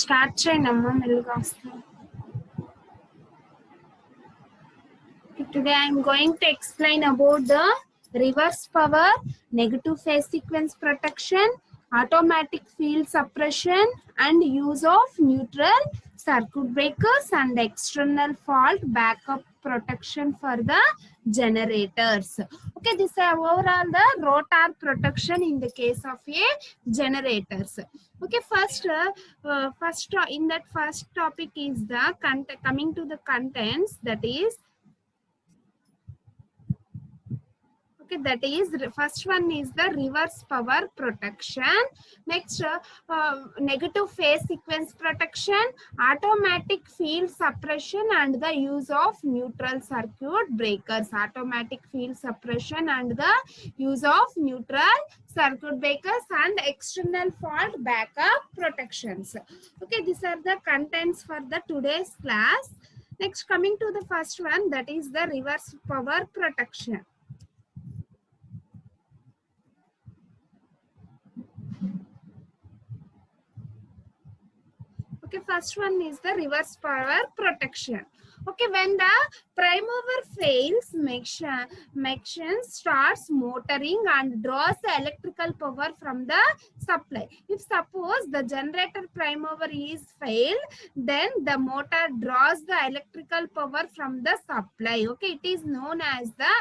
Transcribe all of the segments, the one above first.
Start చేయనమ్మా మెల్లిగా వస్తాను. Today I am going to explain about the reverse power, negative phase sequence protection, automatic field suppression and use of neutral circuit breakers and external fault backup protection for the generators. Okay, this is overall the rotor protection in the case of a generators. Okay, first in that first topic is the coming to the contents, that is okay, that is first one is the reverse power protection. Next, negative phase sequence protection, automatic field suppression and the use of neutral circuit breakers. Automatic field suppression and the use of neutral circuit breakers and external fault backup protections. Okay, these are the contents for the today's class. Next, coming to the first one, that is the reverse power protection. Okay, first one is the reverse power protection. Okay, when the prime mover fails, machine starts motoring and draws the electrical power from the supply. If suppose the generator prime mover is failed, then the motor draws the electrical power from the supply. Okay, it is known as the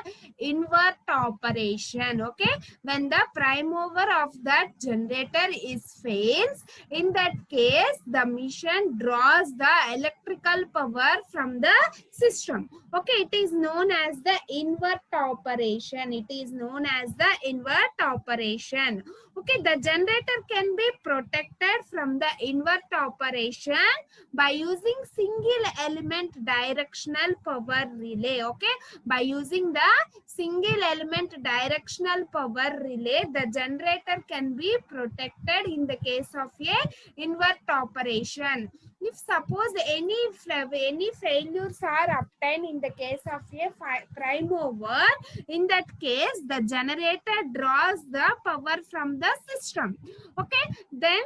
invert operation. Okay, when the prime mover of that generator is fails, in that case the machine draws the electrical power from the system. Okay, it is known as the invert operation. It is known as the invert operation. Okay, the generator can be protected from the invert operation by using single element directional power relay. Okay, by using the single element directional power relay, the generator can be protected in the case of a invert operation. If suppose any failures are obtained in the case of a prime mover, in that case the generator draws the power from the system. Okay, then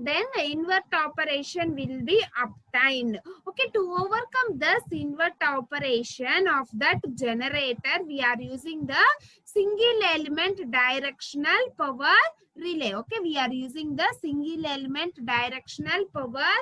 the invert operation will be obtained. Okay, to overcome this invert operation of that generator, we are using the single element directional power relay. Okay, we are using the single element directional power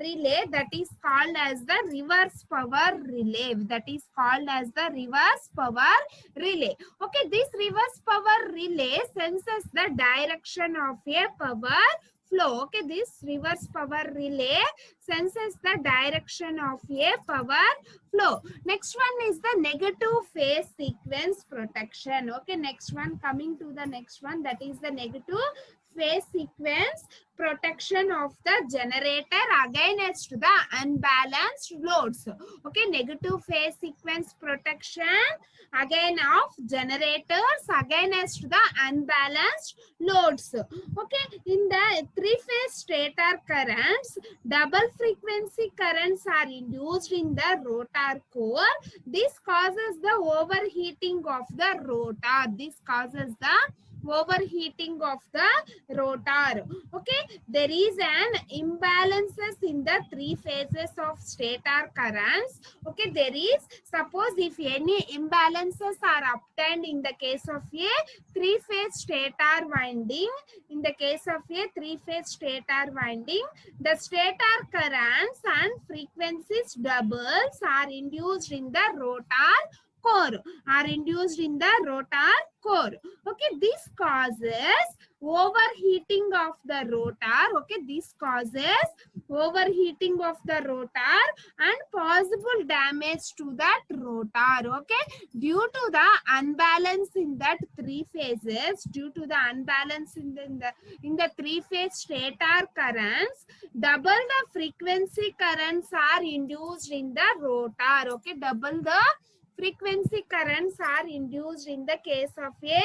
relay, that is called as the reverse power relay. That is called as the reverse power relay. Okay, this reverse power relay senses the direction of a power flow. Okay, this reverse power relay senses the direction of a power flow. Next one is the negative phase sequence protection. Okay, next one, coming to the next one, that is the negative phase sequence protection of the generator against the unbalanced loads. Okay, negative phase sequence protection again of generators against the unbalanced loads. Okay, in the three-phase stator currents, double frequency currents are induced in the rotor core. This causes the overheating of the rotor. This causes the overheating of the rotor. Okay, there is an imbalances in the three phases of stator currents. Okay, there is, suppose if any imbalances are obtained in the case of a three-phase stator winding, in the case of a three-phase stator winding, the stator currents and frequencies doubles are induced in the rotor core, are induced in the rotor core. Okay, this causes overheating of the rotor. Okay, this causes overheating of the rotor and possible damage to that rotor. Okay, due to the unbalance in that three phases, due to the unbalance in the three-phase stator currents, double the frequency currents are induced in the rotor. Okay, double the frequency currents are induced in the case of a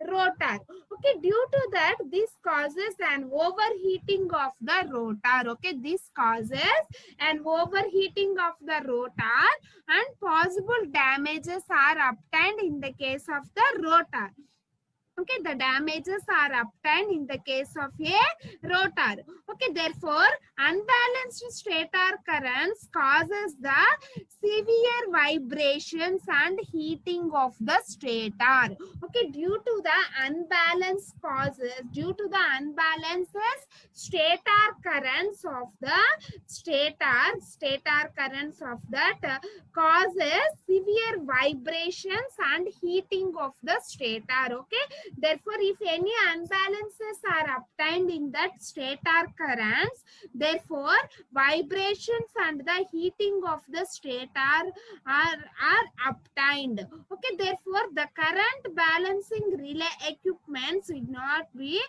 rotor. Okay, due to that, this causes an overheating of the rotor. Okay, this causes an overheating of the rotor and possible damages are obtained in the case of the rotor. Okay, the damages are obtained in the case of a rotor. Okay, therefore, unbalanced stator currents causes the severe vibrations and heating of the stator. Okay, due to the unbalances stator currents of the stator currents of that causes severe vibrations and heating of the stator. Okay, therefore, if any unbalances are obtained in that stator currents, therefore vibrations and the heating of the stator are obtained. Okay, therefore the current balancing relay equipments will not be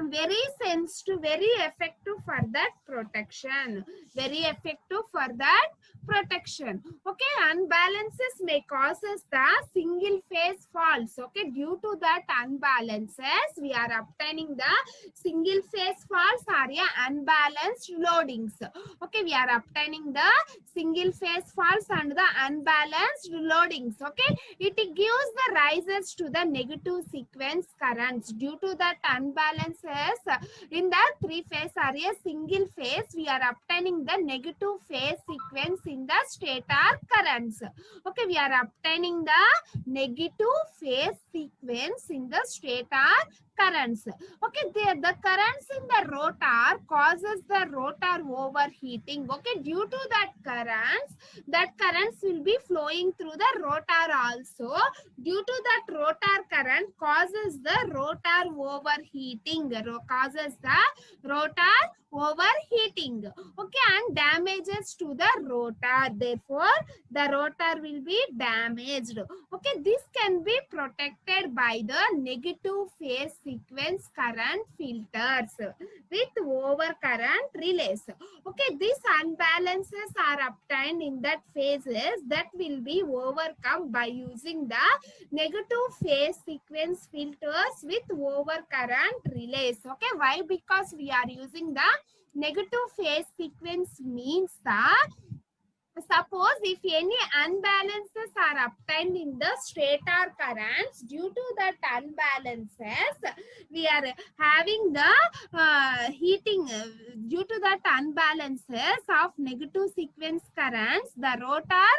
very sensitive, very effective for that protection. Very effective for that protection. Okay, unbalances may causes the single phase faults. Okay, due to that unbalances, we are obtaining the single phase faults or unbalanced loadings. Okay, we are obtaining the single phase faults and the unbalanced loadings. Okay, it gives the rises to the negative sequence currents due to that unbalances in the three phase or a single phase. We are obtaining the negative phase sequence in the stator currents. Okay, we are obtaining the negative phase sequence in the stator currents. Okay, the currents in the rotor causes the rotor overheating. Okay, due to that currents will be flowing through the rotor also. Due to that rotor current causes the rotor overheating, causes the rotor overheating. Okay, and damages to the rotor. Therefore, the rotor will be damaged. Okay, this can be protected by the negative phase sequence current filters with overcurrent relays. Okay, these unbalances are obtained in that phases that will be overcome by using the negative phase sequence filters with overcurrent relays. Okay, why? Because we are using the negative phase sequence means that suppose if any unbalances are obtained in the stator currents, due to that unbalances we are having the heating. Due to that unbalances of negative sequence currents, the rotor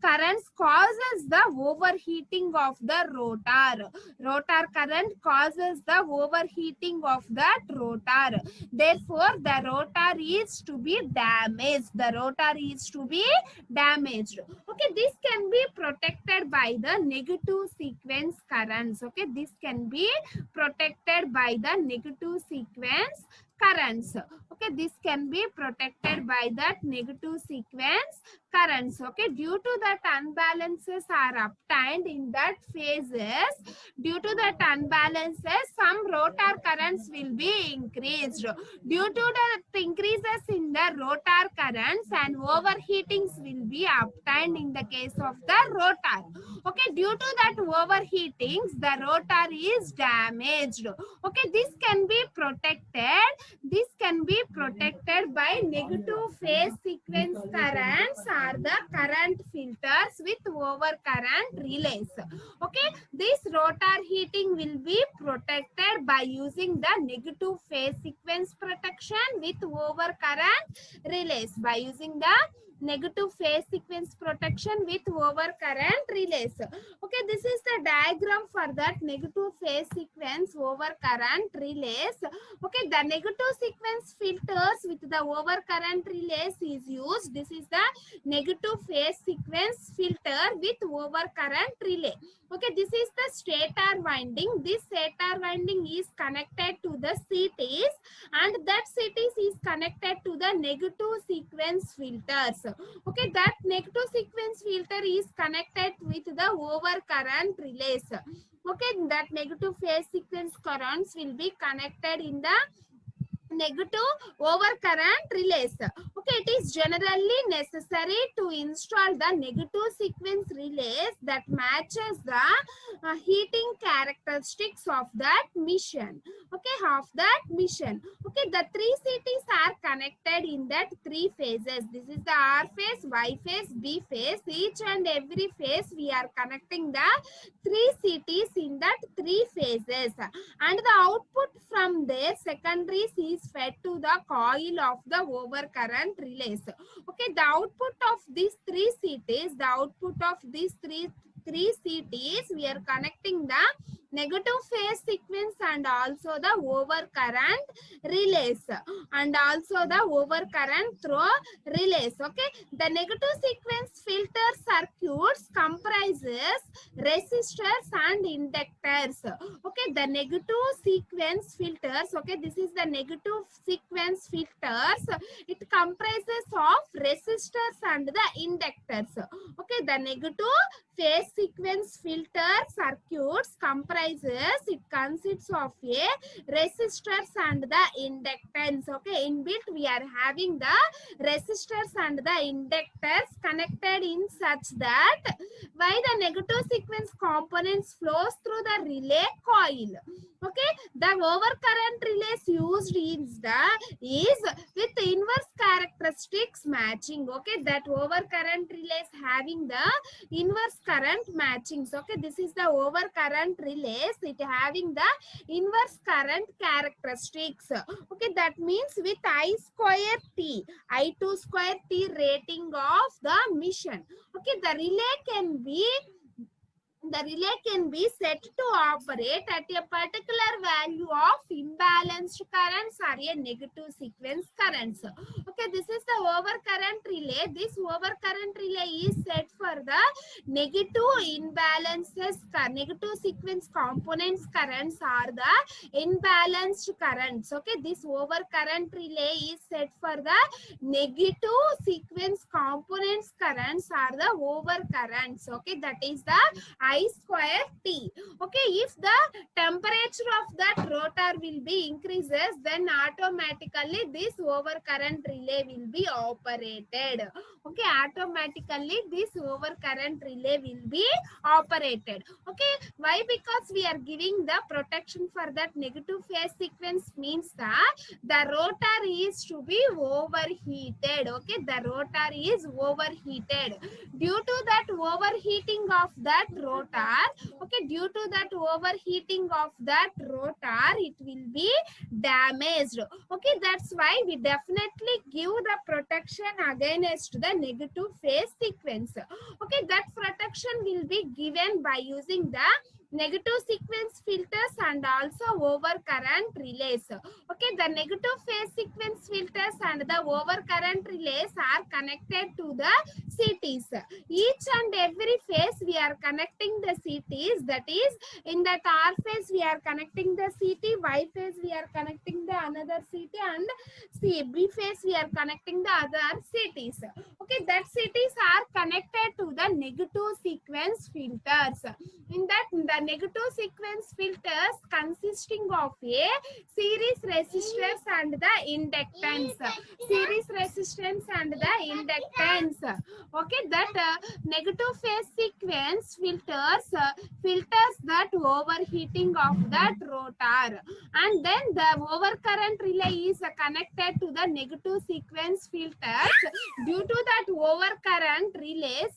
currents causes the overheating of the rotor. Rotor current causes the overheating of that rotor. Therefore, the rotor is to be damaged. The rotor is to be damaged. Okay, this can be protected by the negative sequence currents. Okay, this can be protected by the negative sequence currents. Okay, this can be protected by that negative sequence currents. Okay, due to that unbalances are obtained in that phases, due to that unbalances some rotor currents will be increased. Due to the increases in the rotor currents and overheatings will be obtained in the case of the rotor. Okay, due to that overheatings the rotor is damaged. Okay, this can be protected. This can be protected by negative phase sequence currents or the current filters with overcurrent relays. Okay, this rotor heating will be protected by using the negative phase sequence protection with overcurrent relays. By using the negative phase sequence protection with overcurrent relays. Okay, this is the diagram for that negative phase sequence overcurrent relays. Okay, the negative sequence filters with the overcurrent relays is used. This is the negative phase sequence filter with overcurrent relay. Okay, this is the stator winding. This stator winding is connected to the series and that series is connected to the negative sequence filters. Okay, that negative sequence filter is connected with the overcurrent relays. Okay, that negative phase sequence currents will be connected in the negative overcurrent relays. Okay, Okay, it is generally necessary to install the negative sequence relays that matches the heating characteristics of that mission. Okay, of that mission. Okay, the three CTs are connected in that three phases. This is the R phase, Y phase, B phase. Each and every phase we are connecting the three CTs in that three phases, and the output from their secondaries is fed to the coil of the overcurrent relays. Okay, the output of these three CTs, the output of these three CTs, we are connecting the negative phase sequence and also the overcurrent relays, and also the overcurrent through relays. Okay, the negative sequence filter circuits comprises resistors and inductors. Okay, the negative sequence filters, okay, this is the negative sequence filters. It comprises of resistors and the inductors. Okay, the negative phase sequence filter circuits comprises, it consists of a resistors and the inductance. Okay, inbuilt we are having the resistors and the inductors connected in such that why the negative sequence components flows through the relay coil. Okay, the overcurrent relays used is with inverse characteristics matching. Okay, that overcurrent relays having the inverse current matchings. Okay, this is the overcurrent relays, it having the inverse current characteristics. Okay, that means with I square T, I2 square T rating of the mission. Okay, the relay can be set to operate at a particular value of imbalanced currents or a negative sequence currents. Okay, this is the overcurrent relay. This overcurrent relay is set for the negative imbalances, negative sequence components currents are the imbalanced currents. Okay, this overcurrent relay is set for the negative sequence components currents are the overcurrents. Okay, that is the I square T. Okay, if the temperature of that rotor will be increases, then automatically this overcurrent relay will be operated. Okay, automatically this overcurrent relay will be operated. Okay, why? Because we are giving the protection for that negative phase sequence, means that the rotor is to be overheated. Okay, the rotor is overheated. Due to that overheating of that rotor, okay, due to that overheating of that rotor, it will be damaged. Okay, that's why we definitely give the protection against the negative phase sequence. Okay, that protection will be given by using the negative sequence filters and also overcurrent relays. Okay, the negative phase sequence filters and the overcurrent relays are connected to the CTs. Each and every phase we are connecting the CTs, that is in that R phase we are connecting the CT, Y phase we are connecting the another CT, and B phase we are connecting the other CTs. Okay, that CTs are connected to the negative sequence filters. In that, the negative sequence filters consisting of a series resistors and the inductance. Series resistance and the inductance. Okay, that negative phase sequence filters filters that overheating of that rotor, and then the overcurrent relay is connected to the negative sequence filters. Due to that overcurrent relays,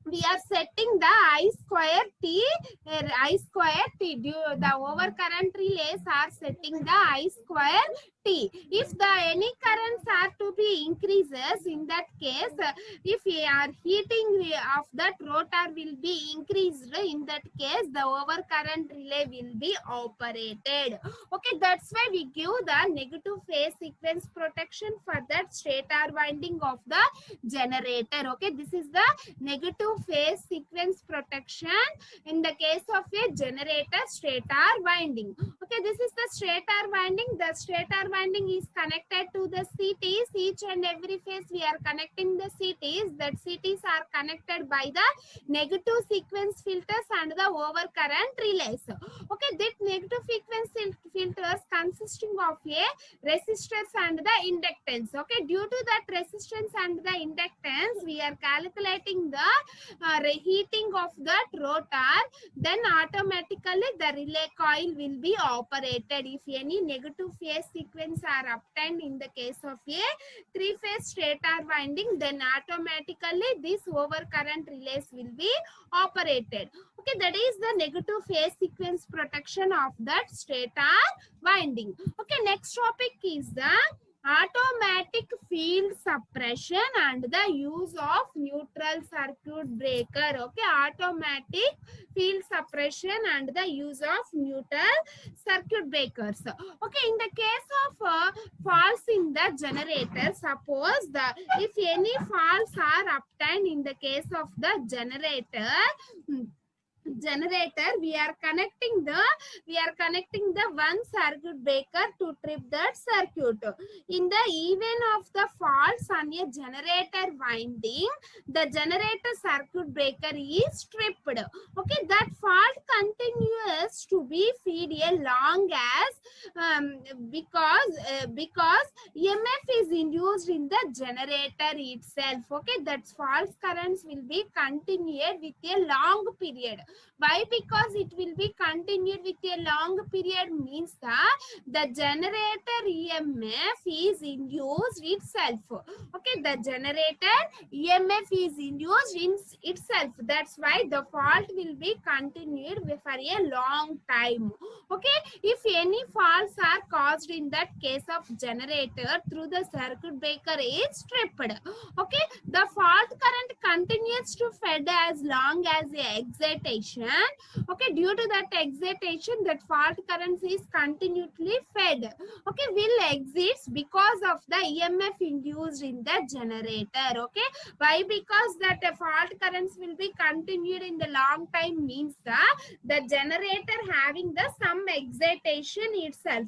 we are setting the I square T, the overcurrent relays are setting the I square T. If the any currents are to be increases, in that case, if we are heating of that rotor will be increased, in that case the overcurrent relay will be operated. Okay, that's why we give the negative phase sequence protection for that stator winding of the generator. Okay, this is the negative phase sequence protection in the case of a generator stator winding. Okay, this is the stator winding. The stator winding is connected to the CTs. Each and every phase we are connecting the CTs. That CTs are connected by the negative sequence filters and the overcurrent relays. Okay, that negative sequence filters consisting of a resistance and the inductance. Okay, due to that resistance and the inductance, we are calculating the reheating of that rotor. Then automatically the relay coil will be operated. If any negative phase sequence are obtained in the case of a three-phase stator winding, then automatically this overcurrent relays will be operated. Okay, that is the negative phase sequence protection of that stator winding. Okay, next topic is the automatic field suppression and the use of neutral circuit breaker. Okay, automatic field suppression and the use of neutral circuit breakers. Okay, in the case of faults in the generator, suppose if any faults are obtained in the case of the generator, we are connecting the one circuit breaker to trip that circuit. In the event of the faults on a generator winding, the generator circuit breaker is tripped. Okay, that fault continues to be feed a long as because EMF is induced in the generator itself. Okay, that false currents will be continued with a long period. Why? Because it will be continued with a long period means the generator EMF is induced itself. Okay, the generator EMF is induced in itself. That's why the fault will be continued for a long time. Okay, if any faults are caused in that case of generator through the circuit breaker is tripped. Okay, the fault current continues to fed as long as the excitation. Okay, due to that excitation, that fault current is continually fed. Okay, will exits because of the EMF induced in the generator. Okay, why? Because that fault currents will be continued in the long time means the generator having the some excitation itself.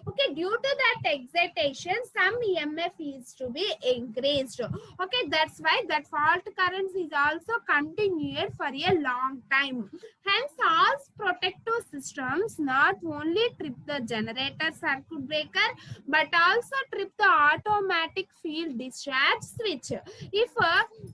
Okay, due to that excitation, some EMF is to be increased. Okay, that's why that fault currents is also continued for a long time. Hence, all protective systems not only trip the generator circuit breaker but also trip the automatic field discharge switch. If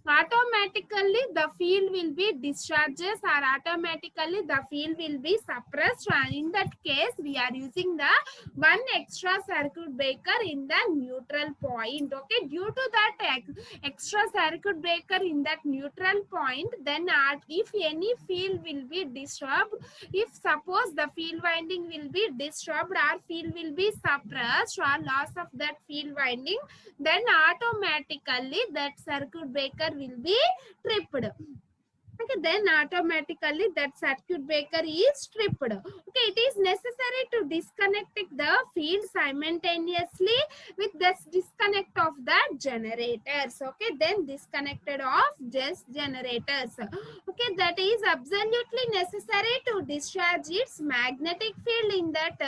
automatically the field will be discharges or automatically the field will be suppressed, and in that case we are using the one extra circuit breaker in the neutral point. Okay, due to that extra circuit breaker in that neutral point, then if any field will be disturbed, if suppose the field winding will be disturbed or field will be suppressed or loss of that field winding, then automatically that circuit breaker will be tripped. Okay, then automatically that circuit breaker is tripped. Okay, it is necessary to disconnect the field simultaneously with this disconnect of the generators. Okay, then disconnected of just generators. Okay, that is absolutely necessary to discharge its magnetic field in that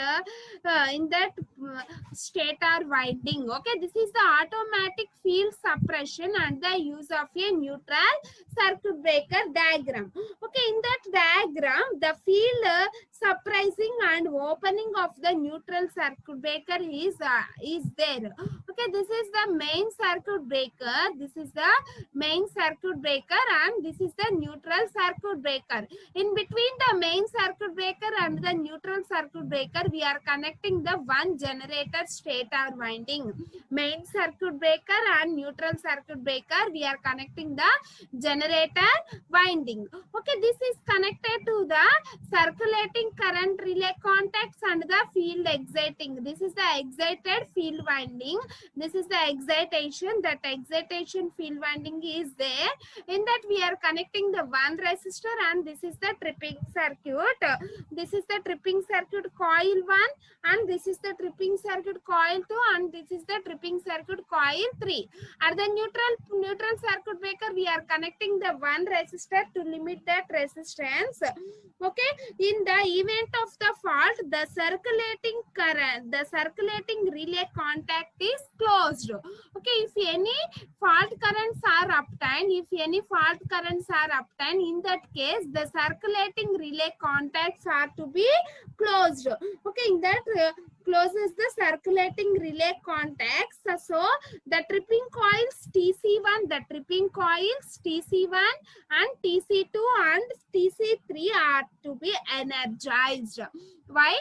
stator winding. Okay, this is the automatic field suppression and the use of a neutral circuit breaker diagram. Okay, in that diagram, the field suppressing and opening of the neutral circuit breaker is there. Okay, this is the main circuit breaker. This is the main circuit breaker and this is the neutral circuit breaker. In between the main circuit breaker and the neutral circuit breaker, we are connecting the one generator stator winding. Main circuit breaker and neutral circuit breaker, we are connecting the generator winding. Okay, this is connected to the circulating current relay contacts and the field exciting. This is the excited field winding. This is the excitation. That excitation field winding is there. In that we are connecting the one resistor and this is the tripping circuit. This is the tripping circuit coil 1 and this is the tripping circuit coil 2 and this is the tripping circuit coil 3. At the neutral circuit breaker, we are connecting the one resistor to limit that resistance. Okay, in the event of the fault, the circulating current, the circulating relay contact is closed. Okay, if any fault currents are obtained, in that case the circulating relay contacts are to be closed. Okay, in that closes the circulating relay contacts. So the tripping coils TC1, and TC2 and TC3 are to be energized. Why?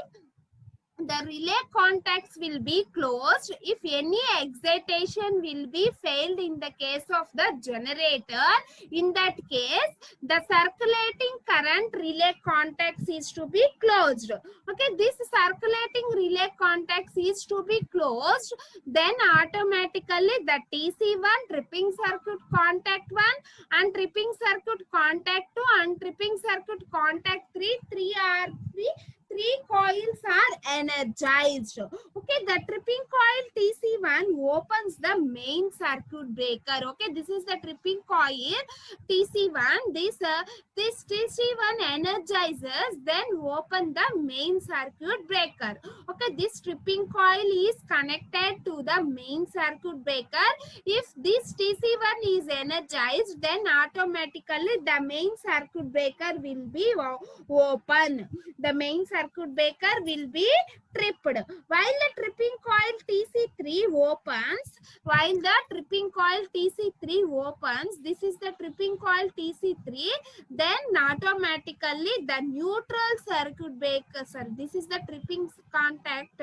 The relay contacts will be closed if any excitation will be failed in the case of the generator. In that case, the circulating current relay contacts is to be closed. Okay, this circulating relay contacts is to be closed. Then automatically the TC1 tripping circuit contact 1 and tripping circuit contact 2 and tripping circuit contact 3 three coils are energized. Okay, the tripping coil TC1 opens the main circuit breaker. Okay, this is the tripping coil TC1. This TC1 energizes, then open the main circuit breaker. Okay, this tripping coil is connected to the main circuit breaker. If this TC1 is energized, then automatically the main circuit breaker will be open. The main circuit breaker will be tripped. While the tripping coil TC3 opens, this is the tripping coil TC3, then automatically the neutral circuit breaker, this is the tripping contact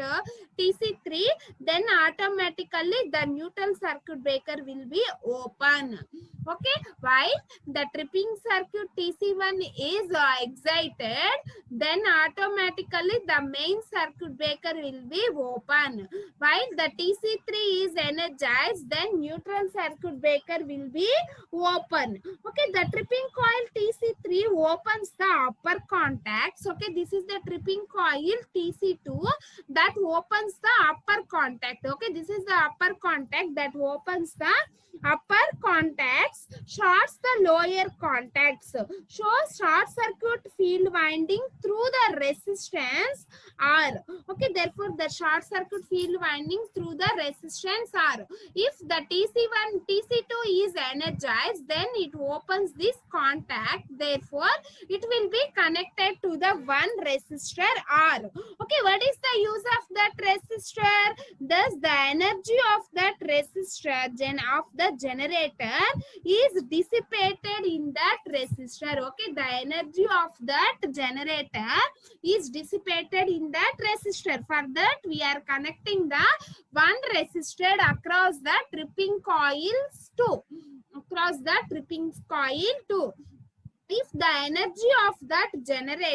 TC3, then automatically the neutral circuit breaker will be open. Okay, while the tripping circuit TC1 is excited, then automatically the main circuit breaker will be open. While the TC3 is energized, then neutral circuit breaker will be open. Okay, the tripping coil TC3 opens the upper contacts. Okay, this is the tripping coil TC2 that opens the upper contact. Okay, this is the upper contact that opens the upper contacts, shorts the lower contacts, shows short circuit field winding through the resistance R. Okay, therefore the short circuit field winding through the resistance R. If the TC2 is energized, then it opens this contact, therefore it will be connected to the one resistor R. Okay, what is the use of that resistor? Thus the energy of that resistor of the generator is dissipated in that resistor. Okay, the energy of that generator is dissipated in that resistor. For that, we are connecting the one resistor across the tripping coils 2. Across the tripping coil 2. If the energy of that generator,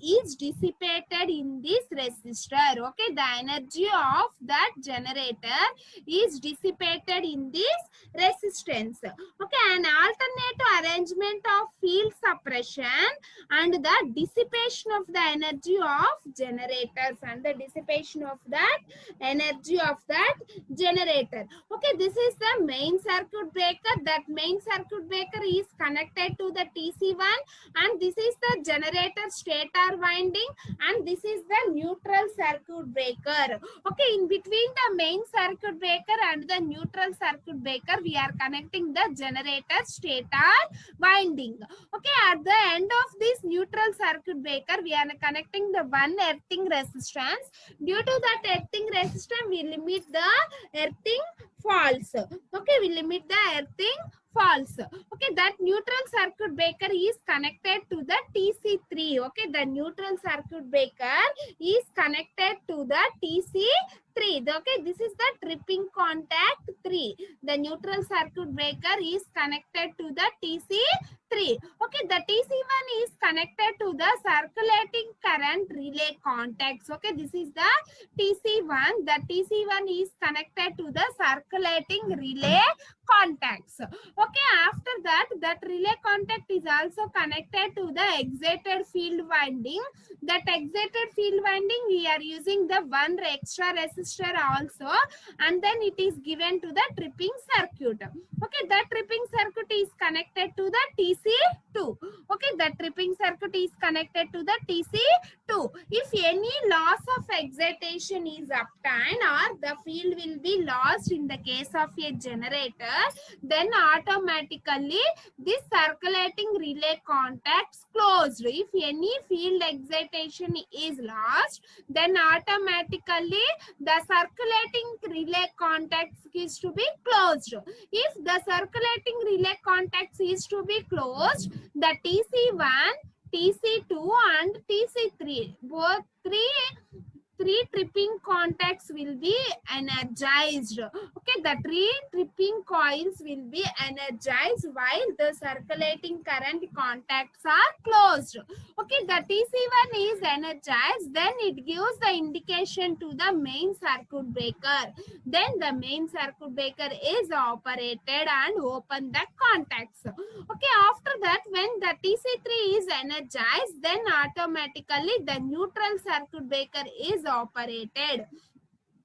is dissipated in this resistor. Okay, the energy of that generator is dissipated in this resistance. Okay, an alternative arrangement of field suppression and the dissipation of the energy of generators and the dissipation of that energy of that generator. Okay, this is the main circuit breaker. That main circuit breaker is connected to the TC1, and this is the generator stator winding, and this is the neutral circuit breaker. Okay, in between the main circuit breaker and the neutral circuit breaker, we are connecting the generator stator winding. Okay, at the end of this neutral circuit breaker, we are connecting the one earthing resistance. Due to that earthing resistance, we limit the earthing faults. Okay, we limit the earthing faults. Okay, that neutral circuit breaker is connected to the TC3. Okay, the neutral circuit breaker is connected to the TC3. Okay, this is the tripping contact 3. The neutral circuit breaker is connected to the TC3. Okay, the TC1 is connected to the circulating current relay contacts. Okay, this is the TC1. The TC1 is connected to the circulating relay contacts. Okay, after that, that relay contact is also connected to the excited field winding. That excited field winding, we are using the one extra resistor resistor also, and then it is given to the tripping circuit. Okay, the tripping circuit is connected to the TC2. Okay, the tripping circuit is connected to the TC2. If any loss of excitation is obtained or the field will be lost in the case of a generator, then automatically this circulating relay contacts closed. If any field excitation is lost, then automatically the circulating relay contacts is to be closed. If the circulating relay contacts is to be closed, the TC1, TC2 and TC3, both three tripping contacts will be energized. Okay, the three tripping coils will be energized while the circulating current contacts are closed. Okay, the TC1 is energized, then it gives the indication to the main circuit breaker. Then the main circuit breaker is operated and open the contacts. Okay, after that, when the TC3 is energized, then automatically the neutral circuit breaker is operated.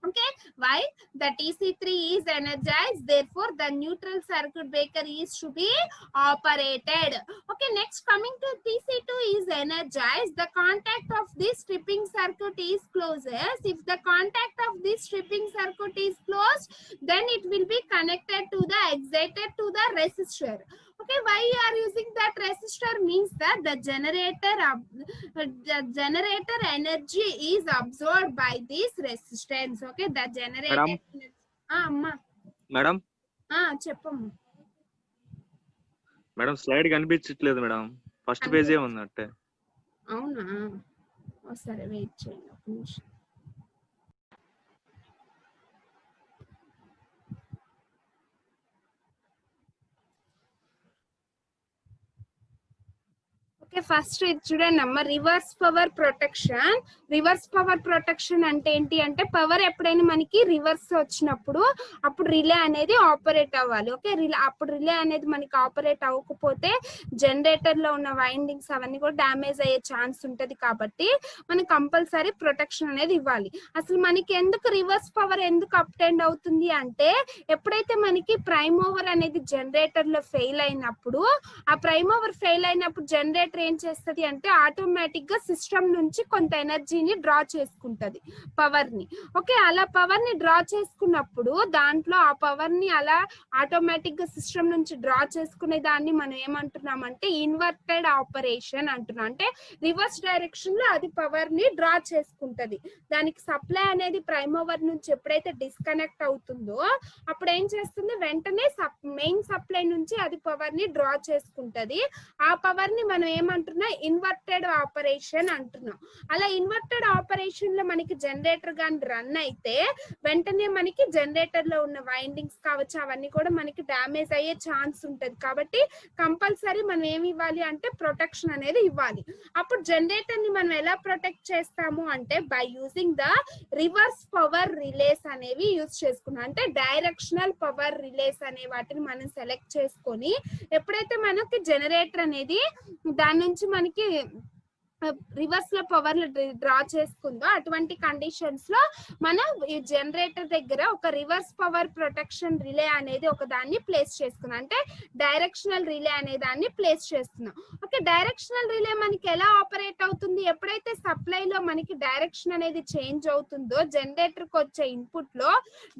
Okay, why? The TC3 is energized, therefore the neutral circuit breaker is to be operated. Okay, next coming to TC2 is energized, the contact of this tripping circuit is closed. If the contact of this tripping circuit is closed, then it will be connected to the excited to the resistor. Okay, why you are using that resistor means that the generator energy is absorbed by this resistance. Okay, the generator energy. Amma. Madam. Cheppamma. Madam, slide కనిపించట్లేదు madam. First పేజే ఉన్నట్టే. అవునా? సరే wait చేయండి ఒక నిమిషం. Okay, first ఇది చూడండి అమ్మ, reverse power protection. Reverse power protection అంటే ఏంటి అంటే, పవర్ ఎప్పుడైనా మనకి రివర్స్ వచ్చినప్పుడు అప్పుడు రిలే అనేది ఆపరేట్ అవ్వాలి. ఓకే, అప్పుడు రిలే అనేది మనకి ఆపరేట్ అవ్వకపోతే జనరేటర్ లో ఉన్న వైండింగ్స్ అవన్నీ కూడా డ్యామేజ్ అయ్యే ఛాన్స్ ఉంటది. కాబట్టి మనం కంపల్సరీ ప్రొటెక్షన్ అనేది ఇవ్వాలి. అసలు మనకి ఎందుకు రివర్స్ పవర్ ఎందుకు అప్టెండ్ అవుతుంది అంటే, ఎప్పుడైతే మనకి ప్రైమ్ ఓవర్ అనేది జనరేటర్ లో ఫెయిల్ అయినప్పుడు, ఆ ప్రైమ్ ఓవర్ ఫెయిల్ అయినప్పుడు జనరేటర్ ఏం చేస్తుంది అంటే ఆటోమేటిక్ గా సిస్టమ్ నుంచి కొంత ఎనర్జీని డ్రా చేసుకుంటది, పవర్ ని. ఓకే, అలా పవర్ ని డ్రా చేసుకున్నప్పుడు దాంట్లో ఆ పవర్ ని అలా ఆటోమేటిక్ గా సిస్టమ్ నుంచి డ్రా చేసుకునే దాన్ని మనం ఏమంటున్నాం అంటే ఇన్వర్టెడ్ ఆపరేషన్ అంటున్నాం. అంటే రివర్స్ డైరెక్షన్ లో అది పవర్ ని డ్రా చేసుకుంటది. దానికి సప్లై అనేది ప్రైమ్ ఓవర్ నుంచి ఎప్పుడైతే డిస్కనెక్ట్ అవుతుందో అప్పుడు ఏం చేస్తుంది, వెంటనే మెయిన్ సప్లై నుంచి అది పవర్ ని డ్రా చేసుకుంటది. ఆ పవర్ ని మనం ఏమంటున్నాం, ఇన్వర్టెడ్ ఆపరేషన్ అంటున్నాం. అలా ఇన్వర్టెడ్ ఆపరేషన్ లో మనకి జనరేటర్ గాని రన్ అయితే వెంటనే మనకి జనరేటర్ లో ఉన్న వైండింగ్స్ కావచ్చు అవన్నీ కూడా మనకి డ్యామేజ్ అయ్యే ఛాన్స్ ఉంటది. కాబట్టి కంపల్సరీ మనం ఏమి ఇవ్వాలి అంటే ప్రొటెక్షన్ అనేది ఇవ్వాలి. అప్పుడు జనరేటర్ ని మనం ఎలా ప్రొటెక్ట్ చేస్తాము అంటే by using the reverse power relays అనేవి యూజ్ చేసుకున్నాం. అంటే డైరెక్షనల్ పవర్ రిలేస్ అనే వాటిని మనం సెలెక్ట్ చేసుకొని, ఎప్పుడైతే మనకి జనరేటర్ అనేది దాని నుంచి మనకి రివర్స్ లో పవర్ డ్రా చేసుకుందో అటువంటి కండిషన్స్ లో మనం ఈ జనరేటర్ దగ్గర ఒక రివర్స్ పవర్ ప్రొటెక్షన్ రిలే అనేది ఒక దాన్ని ప్లేస్ చేసుకున్నాం. అంటే డైరెక్షనల్ రిలే అనే దాన్ని ప్లేస్ చేస్తున్నాం. ఓకే, డైరెక్షనల్ రిలే మనకి ఎలా ఆపరేట్ అవుతుంది, ఎప్పుడైతే సప్లై లో మనకి డైరెక్షన్ అనేది చేంజ్ అవుతుందో, జనరేటర్ కి వచ్చే ఇన్పుట్ లో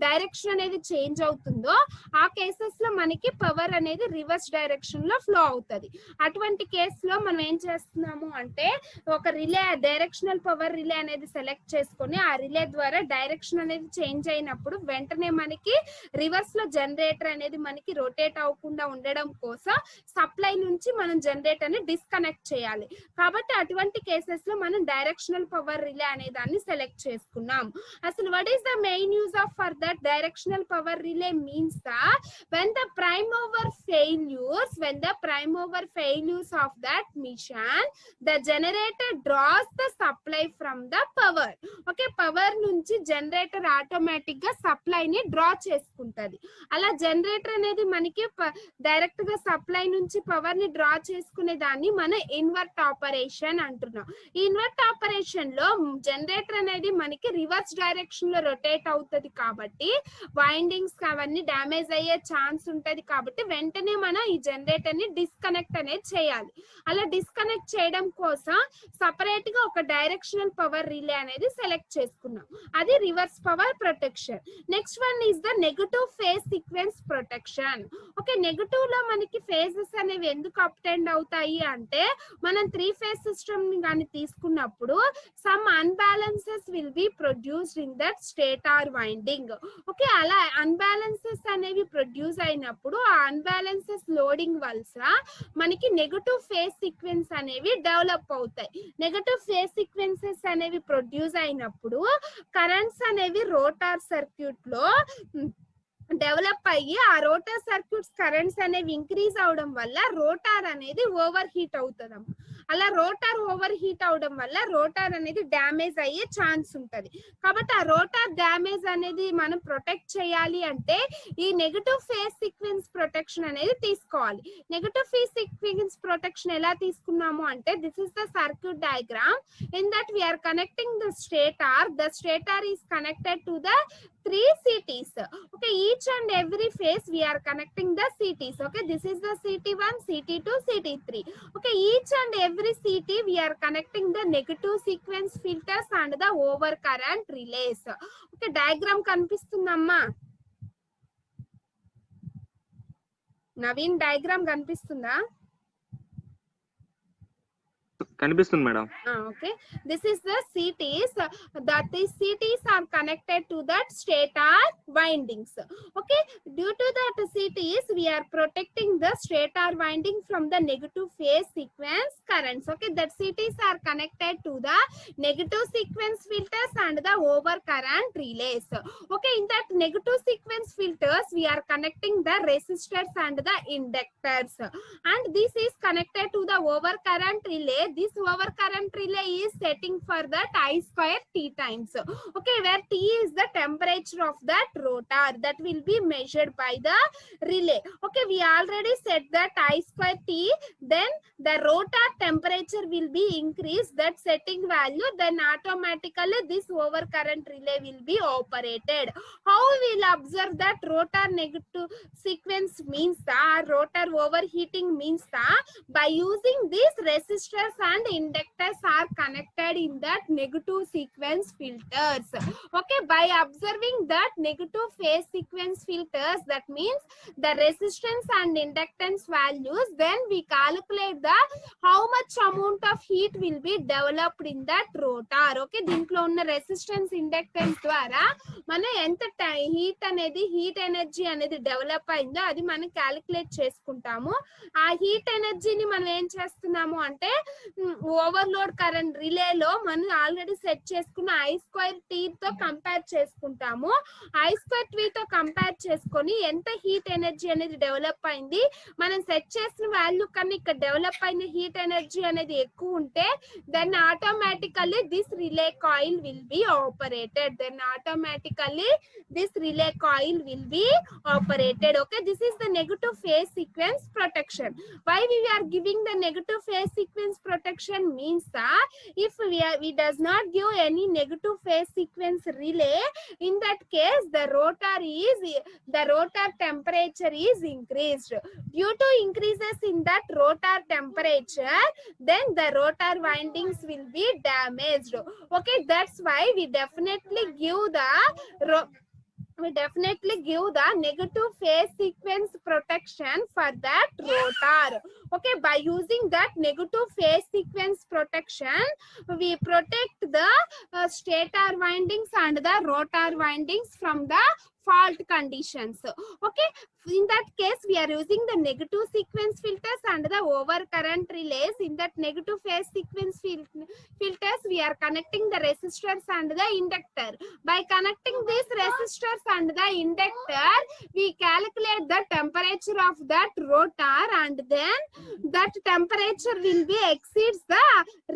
డైరెక్షన్ అనేది చేంజ్ అవుతుందో ఆ కేసెస్ లో మనకి పవర్ అనేది రివర్స్ డైరెక్షన్ లో ఫ్లో అవుతుంది. అటువంటి కేసులో మనం ఏం చేస్తున్నాము అంటే ఒక రిలే డైరెక్షనల్ పవర్ రిలే అనేది సెలెక్ట్ చేసుకొని ఆ రిలే ద్వారా డైరెక్షన్ అనేది చేంజ్ అయినప్పుడు వెంటనే మనకి రివర్స్ లో జనరేటర్ అనేది మనకి రొటేట్ అవ్వకుండా ఉండడం కోసం సప్లై నుంచి మనం జనరేటర్ ని డిస్కనెక్ట్ చేయాలి. కాబట్టి అటువంటి కేసెస్ లో మనం డైరెక్షనల్ పవర్ రిలే అనే దాన్ని సెలెక్ట్ చేసుకున్నాం. అసలు what is the main use of for that directional power relay means when the prime mover failures of that mission, the generator generator draws the supply from the power. Okay, power నుంచి generator automatic గా supply ని draw చేసుకుంటది. అలా generator అనేది మనకి direct గా supply నుంచి power ని డ్రా చేసుకునే దాన్ని మన ఇన్వర్ట్ ఆపరేషన్ అంటున్నాం. ఈ ఇన్వర్ట్ ఆపరేషన్ లో జనరేటర్ అనేది మనకి రివర్స్ డైరెక్షన్ లో రొటేట్ అవుతుంది కాబట్టి వైండింగ్స్ అవన్నీ డ్యామేజ్ అయ్యే ఛాన్స్ ఉంటది కాబట్టి వెంటనే మనం ఈ జనరేటర్ ని డిస్కనెక్ట్ అనేది చేయాలి. అలా డిస్కనెక్ట్ చేయడం కోసం సపరేట్ గా ఒక డైరెక్షనల్ పవర్ రిలే అనేది సెలెక్ట్ చేసుకున్నాం. అది reverse power protection. Next one is the negative phase sequence protection. Okay, negative లో మనకి ఫేజెస్ అనేవి ఎందుకు అప్ అండ్ అవుతాయి అంటే మనం 3 ఫేజ్ సిస్టమ్ ని కానీ తీసుకున్నప్పుడు some unbalances will be produced in that stator winding. Okay, అలా అన్బ్యాలెన్సెస్ అనేవి ప్రొడ్యూస్ అయినప్పుడు ఆ అన్బ్యాలెన్సెస్ లోడింగ్ వల్ల మనకి నెగటివ్ ఫేజ్ సీక్వెన్స్ అనేవి డెవలప్ అవుతాయి. నెగటివ్ ఫేజ్ సీక్వెన్సెస్ అనేవి ప్రొడ్యూస్ అయినప్పుడు కరెంట్స్ అనేవి రోటార్ సర్క్యూట్ లో డెవలప్ అయ్యి ఆ రోటార్ సర్క్యూట్స్ కరెంట్స్ అనేవి ఇంక్రీజ్ అవడం వల్ల రోటార్ అనేది ఓవర్ హీట్ అవుతుంది. అలా రోటార్ ఓవర్ హీట్ అవడం వల్ల రోటార్ అనేది డ్యామేజ్ అయ్యే ఛాన్స్ ఉంటది. కాబట్టి ఆ రోటార్ డ్యామేజ్ అనేది మనం ప్రొటెక్ట్ చేయాలి అంటే ఈ నెగటివ్ ఫేజ్ సీక్వెన్స్ ప్రొటెక్షన్ అనేది తీసుకోవాలి. నెగటివ్ ఫేజ్ సీక్వెన్స్ ప్రొటెక్షన్ ఎలా తీసుకున్నాము అంటే this is the circuit diagram. In that we are connecting the stator is connected to the 3 CTs. Okay, each and every phase we are connecting the CTs. Okay, this is the CT1, CT2, CT3. Okay, each and every CT we are connecting the negative sequence filters and the overcurrent relays. Okay, diagram కనిపిస్తుందమ్మా Naveen? Diagram కనిపిస్తుందా? కనిపిస్తుంది madam. Okay, this is the CTs. That these CTs are connected to that stator windings. Okay, due to that CTs we are protecting the stator winding from the negative phase sequence currents. Okay, that CTs are connected to the negative sequence filters and the overcurrent relays. Okay, in that negative sequence filters we are connecting the resistors and the inductors, and this is connected to the overcurrent relay. This overcurrent relay is setting for that I square T times. Okay, where T is the temperature of that rotor that will be measured by the relay. Okay, we already set that I square T, then the rotor temperature will be increased, that setting value, then automatically this overcurrent relay will be operated. How we will observe that rotor negative sequence means the rotor overheating means the by using these resistors and inductors are connected in that negative sequence filters. Okay, by observing that negative phase sequence filters, that means the resistance and inductance values, then we calculate the how much amount of heat will be developed in that rotor. Okay, దీంట్లో ఉన్న resistance inductance ద్వారా మనం ఎంత heat అనేది heat energy అనేది develop అయిందో అది మనం క్యాలిక్యులేట్ చేసుకుంటాము. ఆ హీట్ ఎనర్జీని మనం ఏం చేస్తున్నాము అంటే ఓవర్లోడ్ కరెంట్ రిలేలో మనం ఆల్రెడీ సెట్ చేసుకున్న I square T తో కంపేర్ చేసుకుంటాము. I square T తో కంపేర్ చేసుకొని ఎంత హీట్ ఎనర్జీ అనేది డెవలప్ అయింది, మనం సెట్ చేసిన వాల్యూ కన్నా ఇక్కడ డెవలప్ అయిన హీట్ ఎనర్జీ అనేది ఎక్కువ ఉంటే then automatically this relay coil will be operated. Okay, this is the negative phase sequence protection. Why we are giving the negative phase sequence protection means that if we does not give any negative phase sequence relay, in that case the rotor temperature is increased. Due to increases in that rotor temperature, then the rotor windings will be damaged. Okay, that's why we definitely give the negative phase sequence protection for that rotor. Okay, by using that negative phase sequence protection we protect the stator windings and the rotor windings from the fault conditions. Okay, in that case we are using the negative sequence filters and the overcurrent relays. In that negative phase sequence filters we are connecting the resistors and the inductor. By connecting these resistors and the inductor, we calculate the temperature of that rotor, and then that temperature will be exceeds the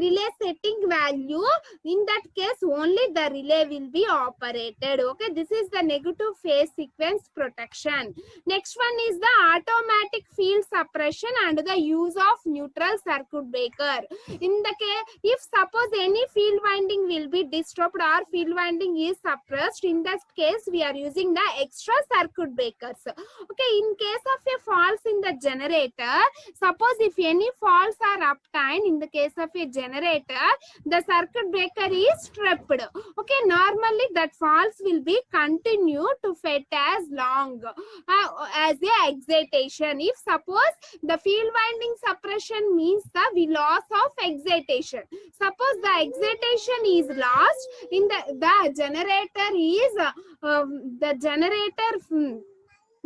relay setting value. In that case only the relay will be operated. Okay, this is the negative phase sequence protection. Next one is the automatic field suppression and the use of neutral circuit breaker. In the case, if suppose any field winding will be disturbed or field winding is suppressed, in that case we are using the extra circuit breakers. Okay, in case of a faults in the generator, suppose if any faults are obtained in the case of a generator, the circuit breaker is tripped. Okay, normally that faults will be continue to fetch as long as a excitation. If suppose the field winding suppression means the loss of excitation, suppose the excitation is lost in the generator is the generator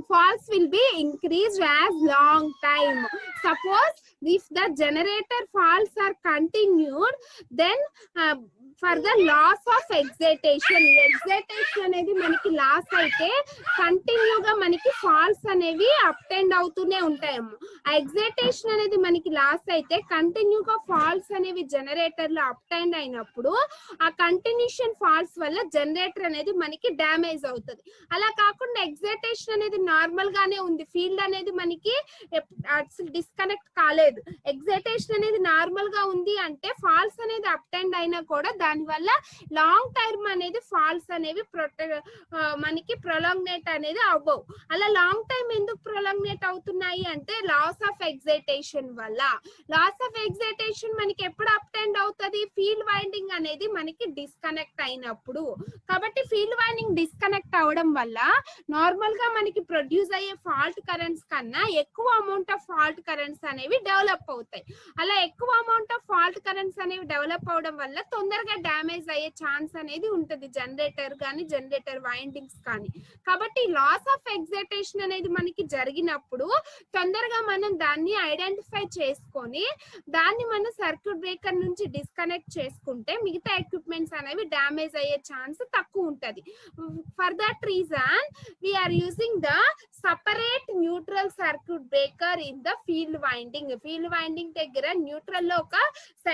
faults will be increased as long time. Suppose if the generator faults are continued, then for the loss of excitation అనేది మనకి loss అయితే కంటిన్యూగా మనకి falls అనేవి అప్టెండ్ అవుతూనే ఉంటాయమ్మ. ఆ excitation అనేది మనకి లాస్ అయితే కంటిన్యూగా ఫాల్స్ అనేవి జనరేటర్ లో అప్టెండ్ అయినప్పుడు ఆ కంటిన్యూషన్ ఫాల్స్ వల్ల జనరేటర్ అనేది మనకి డ్యామేజ్ అవుతుంది. అలా కాకుండా ఎగ్జైటేషన్ అనేది నార్మల్ గానే ఉంది, ఫీల్డ్ అనేది మనకి డిస్కనెక్ట్ కాలేదు, ఎగ్జైటేషన్ అనేది నార్మల్ గా ఉంది అంటే ఫాల్స్ అనేది అప్టెండ్ అయినా కూడా దాని వల్ల లాంగ్ టర్మ్ అనేది ఫాల్స్ అనేవి మనకి ప్రొలాంగ్నేట్ అనేది అవ్వవు. అలా లాంగ్ టైం ఎందుకు ప్రొలాంగ్నేట్ అవుతున్నాయి అంటే లాస్ ఆఫ్ ఎగ్జైటేషన్ వల్ల. లాస్ ఆఫ్ ఎగ్జైటేషన్ మనకి ఎప్పుడు అప్టెండ్ అవుతుంది? ఫీల్డ్ వైండింగ్ అనేది మనకి డిస్కనెక్ట్ అయినప్పుడు. కాబట్టి ఫీల్డ్ వైండింగ్ డిస్కనెక్ట్ అవడం వల్ల నార్మల్ గా మనకి ప్రొడ్యూస్ అయ్యే ఫాల్ట్ కరెంట్స్ కన్నా ఎక్కువ అమౌంట్ ఆఫ్ ఫాల్ట్ కరెంట్స్ అనేవి డెవలప్ అవుతాయి. అలా ఎక్కువ అమౌంట్ ఆఫ్ ఫాల్ట్ కరెంట్స్ అనేవి డెవలప్ అవడం వల్ల తొందరగా డ్యామేజ్ అయ్యే ఛాన్స్ అనేది ఉంటుంది జనరేటర్ కానీ జనరేటర్ వైండింగ్స్ కానీ. కాబట్టి లాస్ ఆఫ్ ఎగ్జైటేషన్ అనేది మనకి జరిగినప్పుడు తొందరగా మనం దాన్ని ఐడెంటిఫై చేసుకొని దాన్ని మనం సర్క్యూట్ బ్రేకర్ నుంచి డిస్కనెక్ట్ చేసుకుంటే మిగతా ఎక్విప్మెంట్స్ అనేవి డ్యామేజ్ అయ్యే ఛాన్స్ తక్కువ ఉంటుంది. For that reason we are using the separate neutral circuit breaker in the field winding. Field winding దగ్గర న్యూట్రల్ లో ఒక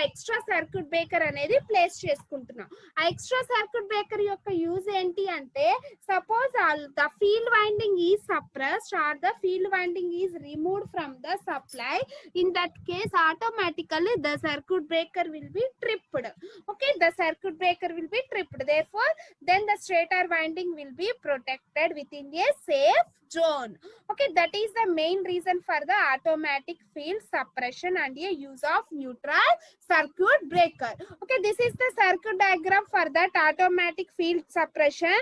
ఎక్స్ట్రా సర్క్యూట్ బ్రేకర్ అనేది ప్లేస్ చేసుకుంటున్నాం. ఆ ఎక్స్ట్రా సర్క్యూట్ బ్రేకర్ యొక్క యూజ్ ఏంటి అంటే suppose the field winding is suppressed or the field winding is removed from the supply, in that case automatically the circuit breaker will be tripped. Okay, the circuit breaker will be tripped, therefore then the stator winding will be protected within a safe zone. Okay, that is the main reason for the automatic field suppression and a use of neutral circuit breaker. Okay, this is the circuit diagram for that automatic field suppression.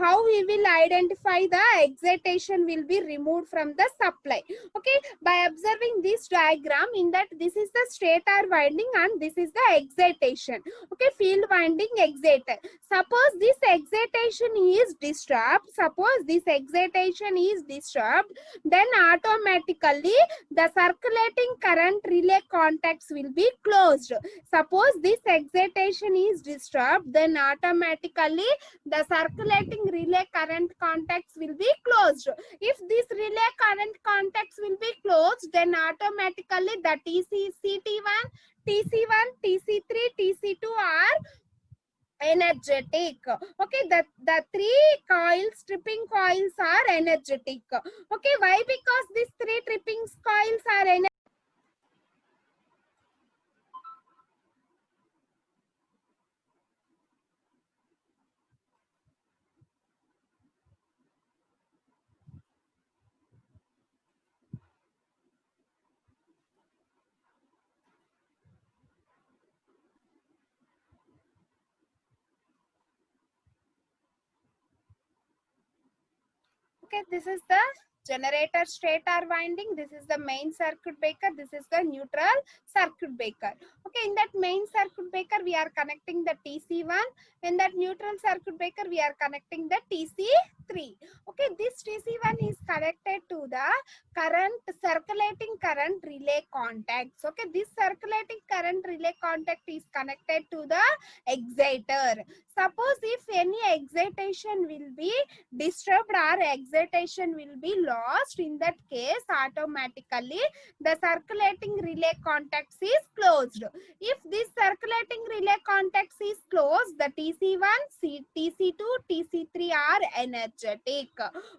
How we will identify the excitation will be removed from the supply. Okay, by observing this diagram, in that this is the stator winding and this is the excitation. Okay, field winding exciter. Suppose this excitation is disturbed, then automatically the circulating current relay contacts will be closed. Suppose this excitation is disturbed, then automatically the circulating relay current contacts will be closed. If this relay current contacts will be closed, then automatically the TC1, TC1, TC3, TC2 are energetic. Okay, the three coils, tripping coils are energetic. Okay, why? Because these three tripping coils are energetic. Okay, this is the generator stator winding, this is the main circuit breaker, this is the neutral circuit breaker. Okay, in that main circuit breaker we are connecting the TC1, in that neutral circuit breaker we are connecting the TC TC3. Okay, this TC1 is connected to the circulating current relay contacts. Okay, this circulating current relay contact is connected to the exciter. Suppose if any excitation will be disturbed or excitation will be lost, in that case automatically the circulating relay contacts is closed. If this circulating relay contacts is closed, the TC1, TC2, TC3 are energetic.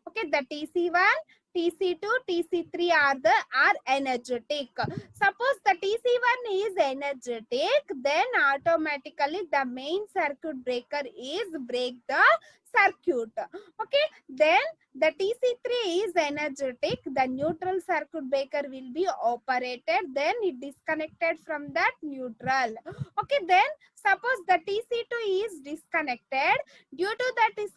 Okay, the TC1, TC2, TC3 are energetic. Suppose the TC1 is energetic, then automatically the main circuit breaker is break the circuit. Okay, then the TC3 is energetic, the neutral circuit breaker will be operated, then it disconnected from that neutral. Okay, then suppose the TC2 is disconnected, due to that this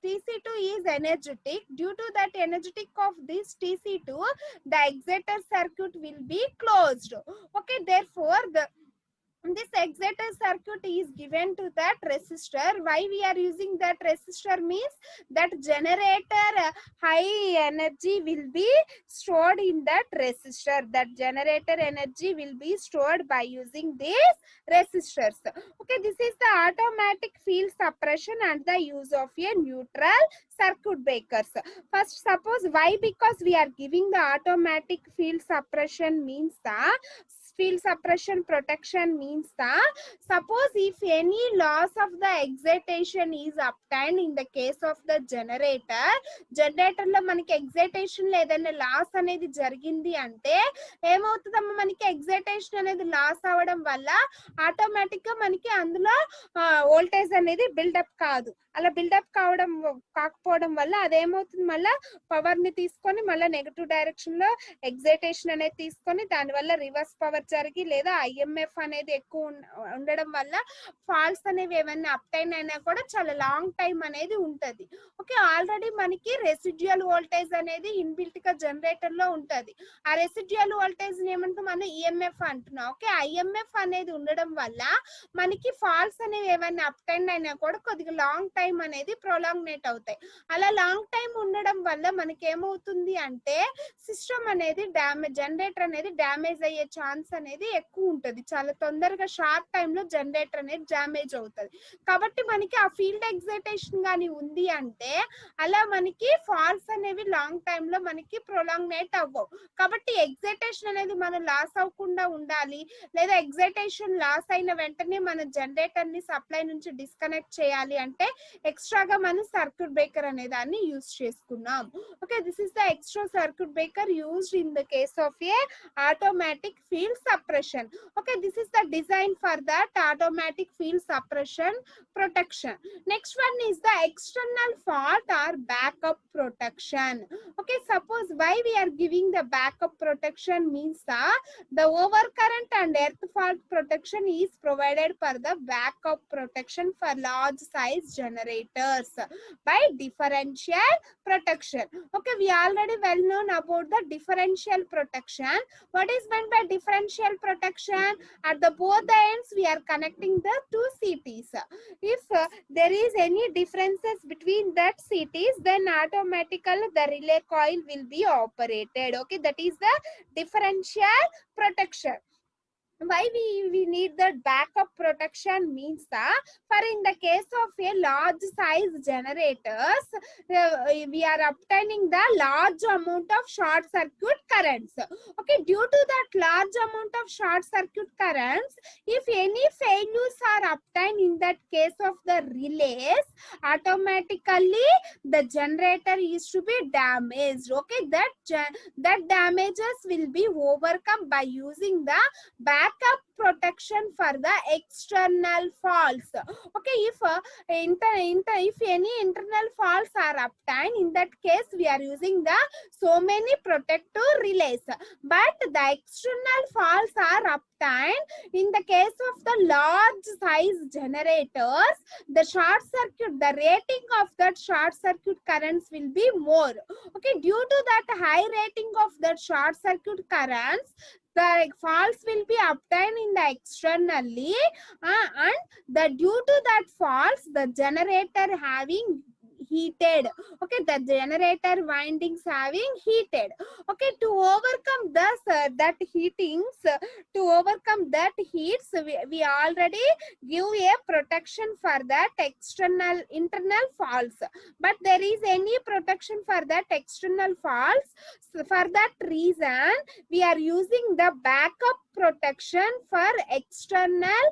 TC2 is energetic, due to that energetic of this TC2, the exciter circuit will be closed. Okay, therefore this exciter circuit is given to that resistor. Why we are using that resistor means that generator high energy will be stored in that resistor. That generator energy will be stored by using these resistors. Okay, this is the automatic field suppression and the use of a neutral circuit breakers. First, suppose why, because we are giving the automatic field suppression means the field suppression protection means the suppose if any loss of the excitation is obtained in the case of the generator లో మనకి excitation లో ఏదైనా loss అనేది జరిగింది అంటే ఏమవుతుందమ్మా, మనకి excitation అనేది loss అవ్వడం వల్ల ఆటోమేటిక్ గా మనకి అందులో వోల్టేజ్ అనేది బిల్డప్ కాదు. అలా బిల్డప్ కాకపోవడం వల్ల అదేమవుతుంది, మళ్ళీ పవర్ ని తీసుకొని మళ్ళీ నెగటివ్ డైరెక్షన్ లో ఎగ్జైటేషన్ అనేది తీసుకొని దాని వల్ల రివర్స్ పవర్ జరిగి లేదా ఐఎంఎఫ్ అనేది ఎక్కువ ఉండడం వల్ల ఫాల్స్ అనేవి ఏమైనా అప్టైన్ అయినా కూడా చాలా లాంగ్ టైం అనేది ఉంటది. ఓకే, ఆల్రెడీ మనకి రెసిడ్యుయల్ వోల్టేజ్ అనేది ఇన్బిల్ట్ గా జనరేటర్ లో ఉంటది. ఆ రెసిడ్యుయల్ వోల్టేజ్ ఏమంటాం మనం ఈఎంఎఫ్ అంటున్నాం. ఓకే, ఐఎంఎఫ్ అనేది ఉండడం వల్ల మనకి ఫాల్స్ అనేవి ఏమైనా అప్టైన్ అయినా కూడా కొద్దిగా లాంగ్ టైం అనేది ప్రొలాంగ్నేట్ అవుతాయి. అలా లాంగ్ టైం ఉండడం వల్ల మనకి ఏమవుతుంది అంటే సిస్టమ్ అనేది డ్యామేజ్, జనరేటర్ అనేది డ్యామేజ్ అయ్యే ఛాన్స్ అనేది ఎక్కువ ఉంటది. చాలా తొందరగా షార్ట్ టైమ్ లో జనరేటర్ అనేది డ్యామేజ్ అవుతుంది. కాబట్టి మనకి ఆ ఫీల్డ్ ఎగ్జైటేషన్ గానీ ఉంది అంటే అలా మనకి ఫాల్స్ అనేవి లాంగ్ టైమ్ లో మనకి ప్రొలాంగ్నేట్ అవ్వవు. కాబట్టి ఎగ్జైటేషన్ అనేది మనం లాస్ అవ్వకుండా ఉండాలి, లేదా ఎగ్జైటేషన్ లాస్ అయిన వెంటనే మన జనరేటర్ ని సప్లై నుంచి డిస్కనెక్ట్ చేయాలి అంటే ఎక్స్ట్రాగా మనం సర్క్యూట్ బ్రేకర్ అనే దాన్ని యూజ్ చేసుకున్నాం. Okay, this is the extra circuit breaker used in the case of A automatic field suppression. Okay, this is the design for that automatic field suppression protection. Next one is the external fault or backup protection. Okay, suppose why we are giving the backup protection means the overcurrent and earth fault protection is provided for the backup protection for large size generators by differential protection. Okay, we already well known about the differential protection. What is meant by differential protection? At the both the ends we are connecting the two CTs. If there is any differences between that CTs, then automatically the relay coil will be operated. Okay, that is the differential protection. Why we need that backup protection means for in the case of a large size generators, we are obtaining the large amount of short circuit currents. Okay, due to that large amount of short circuit currents, if any failures are obtained in that case of the relays, automatically the generator is to be damaged. Okay, that damages will be overcome by using the backup protection for the external faults. Okay, if if any internal faults are obtained, in that case we are using the so many protective relays, but the external faults are obtained in the case of the large size generators. The short circuit, the rating of that short circuit currents will be more. Okay, due to that high rating of that short circuit currents, the faults will be obtained in the externally, and due to that faults the generator having heated. Okay, the generator windings having heated. Okay, to overcome this that heatings, to overcome that heats, we already give a protection for that external internal faults, but there is any protection for that external faults. So for that reason we are using the backup protection for external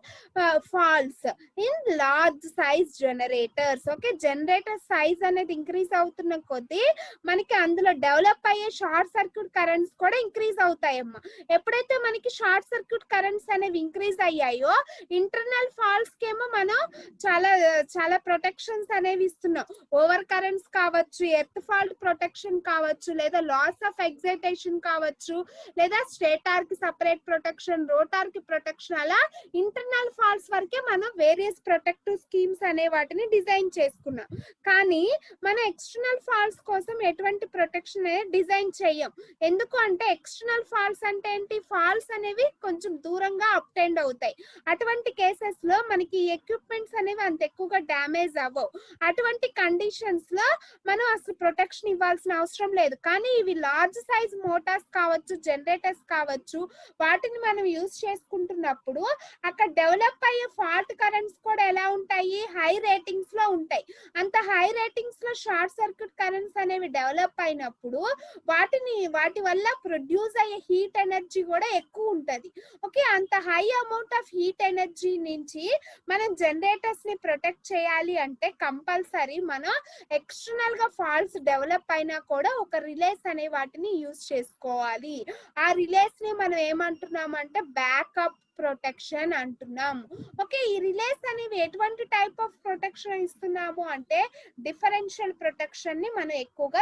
faults in large size generators. Okay, generator size అనేది increase అవుతున్న కొద్దీ మనకి అందులో develop అయ్యే short circuit currents కూడా increase అవుతాయమ్మా. ఎప్పుడైతే మనకి short circuit currents అనేవి ఇంక్రీజ్ అయ్యాయో ఇంటర్నల్ ఫాల్ట్స్ కేమో మనం చాలా చాలా ప్రొటెక్షన్స్ అనేవి ఇస్తున్నాం. ఓవర్ కరెంట్స్ కావచ్చు, ఎర్త్ ఫాల్ట్ ప్రొటెక్షన్ కావచ్చు, లేదా లాస్ ఆఫ్ ఎక్సైటేషన్ కావచ్చు, లేదా స్టేటార్ కి సపరేట్ ప్రొటెక్షన్, రోటార్ కి ప్రొటెక్షన్, అలా ఇంటర్నల్ ఫాల్ట్స్ వరకే మనం వేరియస్ ప్రొటెక్టివ్ స్కీమ్స్ అనే వాటిని డిజైన్ చేసుకున్నాం. కానీ మన ఎక్స్టర్నల్ ఫాల్ట్స్ కోసం ఎటువంటి ప్రొటెక్షన్ అనేది డిజైన్ చేయం. ఎందుకు అంటే ఎక్స్టర్నల్ ఫాల్ట్స్ అంటే ఏంటి, ఫాల్ట్స్ అనేవి కొంచెం దూరంగా అప్టెండ్ అవుతాయి. అటువంటి కేసెస్ లో మనకి ఎక్విప్మెంట్స్ అనేవి అంత ఎక్కువగా డ్యామేజ్ అవ్వవు. అటువంటి కండిషన్స్ లో మనం అసలు ప్రొటెక్షన్ ఇవ్వాల్సిన అవసరం లేదు. కానీ ఇవి లార్జ్ సైజ్ మోటార్స్ కావచ్చు, జనరేటర్స్ కావచ్చు, వాటిని మనం యూజ్ చేసుకుంటున్నప్పుడు అక్కడ డెవలప్ అయ్యే ఫాల్ట్ కరెంట్స్ కూడా ఎలా ఉంటాయి, హై రేటింగ్స్ లో ఉంటాయి. అంత హై రేటింగ్స్ లో షార్ట్ సర్క్యూట్ కరెంట్స్ అనేవి డెవలప్ అయినప్పుడు వాటి వల్ల ప్రొడ్యూస్ అయ్యే హీట్ ఎనర్జీ కూడా ఎక్కువ ఉంటది. ఓకే, అంత high amount of heat energy నుంచి మనం జనరేటర్స్ ని ప్రొటెక్ట్ చేయాలి అంటే కంపల్సరీ మనం ఎక్స్టర్నల్ గా ఫాల్ట్స్ డెవలప్ అయినా కూడా ఒక రిలేస్ అనే వాటిని యూజ్ చేసుకోవాలి. ఆ రిలేస్ ని మనం ఏమంటున్నాం అంటే బ్యాకప్ ప్రొటెక్షన్ అంటున్నాం. ఓకే, ఈ రిలేస్ అనేవి ఎటువంటి టైప్ ఆఫ్ ప్రొటెక్షన్ ఇస్తున్నాము అంటే డిఫరెన్షియల్ ప్రొటెక్షన్ ని మనం ఎక్కువగా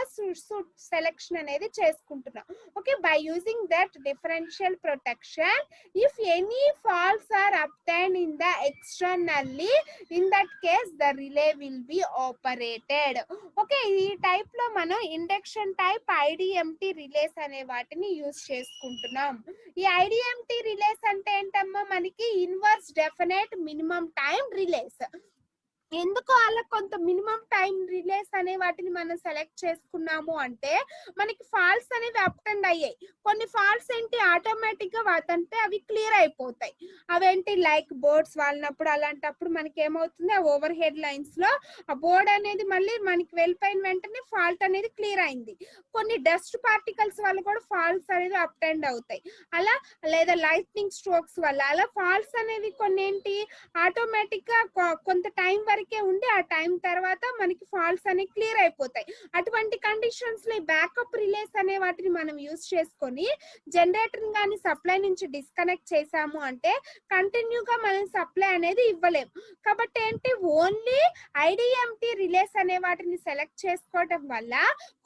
సెలెక్షన్ అనేది చేసుకుంటున్నాం. Okay, by using that differential protection if any faults are obtained in the externally, in that case the relay will be operated. Okay, ఈ టైప్ లో మనం ఇండక్షన్ టైప్ ఐడిఎంటి రిలేస్ అనే వాటిని యూజ్ చేసుకుంటున్నాం. ఈ ఐడిఎంటి రిలేస్ అంటే ఏంటమ్మా, మనకి inverse definite minimum time relays. ఎందుకు అలా కొంత మినిమం టైం రిలేస్ అనే వాటిని మనం సెలెక్ట్ చేసుకున్నాము అంటే మనకి ఫాల్ట్స్ అనేవి అప్టెండ్ అయ్యాయి. కొన్ని ఫాల్ట్స్ ఏంటి ఆటోమేటిక్ గా వాటంటే అవి క్లియర్ అయిపోతాయి. అవేంటి లైక్ బోర్డ్స్ వాలినప్పుడు, అలాంటప్పుడు మనకి ఏమవుతుంది, ఆ ఓవర్ హెడ్ లైన్స్ లో ఆ బోర్డ్ అనేది మళ్ళీ మనకి వెళ్ళిపోయిన వెంటనే ఫాల్ట్ అనేది క్లియర్ అయింది. కొన్ని డస్ట్ పార్టికల్స్ వల్ల కూడా ఫాల్ట్స్ అనేవి అప్టెండ్ అవుతాయి. అలా లేదా లైట్నింగ్ స్ట్రోక్స్ వల్ల అలా ఫాల్ట్స్ అనేవి కొన్ని ఏంటి ఆటోమేటిక్ గా కొంత టైం వరకే ఉండి ఆ టైం తర్వాత మనకి ఫాల్ట్స్ అనేవి క్లియర్ అయిపోతాయి. అటువంటి కండిషన్స్ లో బ్యాకప్ రిలేస్ అనే వాటిని మనం యూజ్ చేసుకొని జనరేటర్ గాని సప్లై నుంచి డిస్కనెక్ట్ చేసాము అంటే కంటిన్యూగా మనం సప్లై అనేది ఇవ్వలేము. కాబట్టి ఏంటి, ఓన్లీ ఐడిఎంటి రిలేస్ అనే వాటిని సెలెక్ట్ చేసుకోవడం వల్ల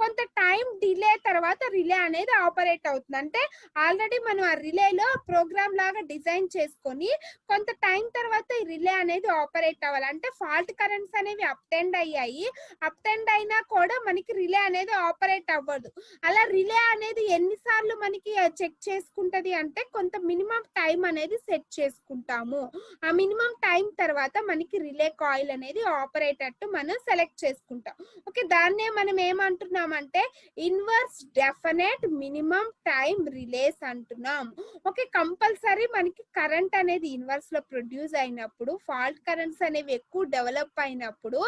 కొంత టైం డిలే తర్వాత రిలే అనేది ఆపరేట్ అవుతుంది. అంటే ఆల్రెడీ మనం ఆ రిలేలో ప్రోగ్రామ్ లాగా డిజైన్ చేసుకొని కొంత టైం తర్వాత ఈ రిలే అనేది ఆపరేట్ అవ్వాలి. అంటే ఫాల్ట్ కరెంట్స్ అనేవి అప్టెండ్ అయ్యాయి, అప్టెండ్ అయినా కూడా మనకి రిలే అనేది ఆపరేట్ అవ్వదు. అలా రిలే అనేది ఎన్నిసార్లు మనకి చెక్ చేసుకుంటది అంటే కొంత మినిమం టైం అనేది సెట్ చేసుకుంటాము. ఆ మినిమం టైం తర్వాత మనకి రిలే కాయిల్ అనేది ఆపరేట్ అట్టు మనం సెలెక్ట్ చేసుకుంటాం. ఓకే, దాన్నే మనం ఏమంటున్నామంటే inverse definite minimum time relays అంటున్నాం. ఓకే, కంపల్సరీ మనకి కరెంట్ అనేది ఇన్వర్స్ లో ప్రొడ్యూస్ అయినప్పుడు, ఫాల్ట్ కరెంట్స్ అనేవి ఎక్కువ డెవలప్ అయినప్పుడు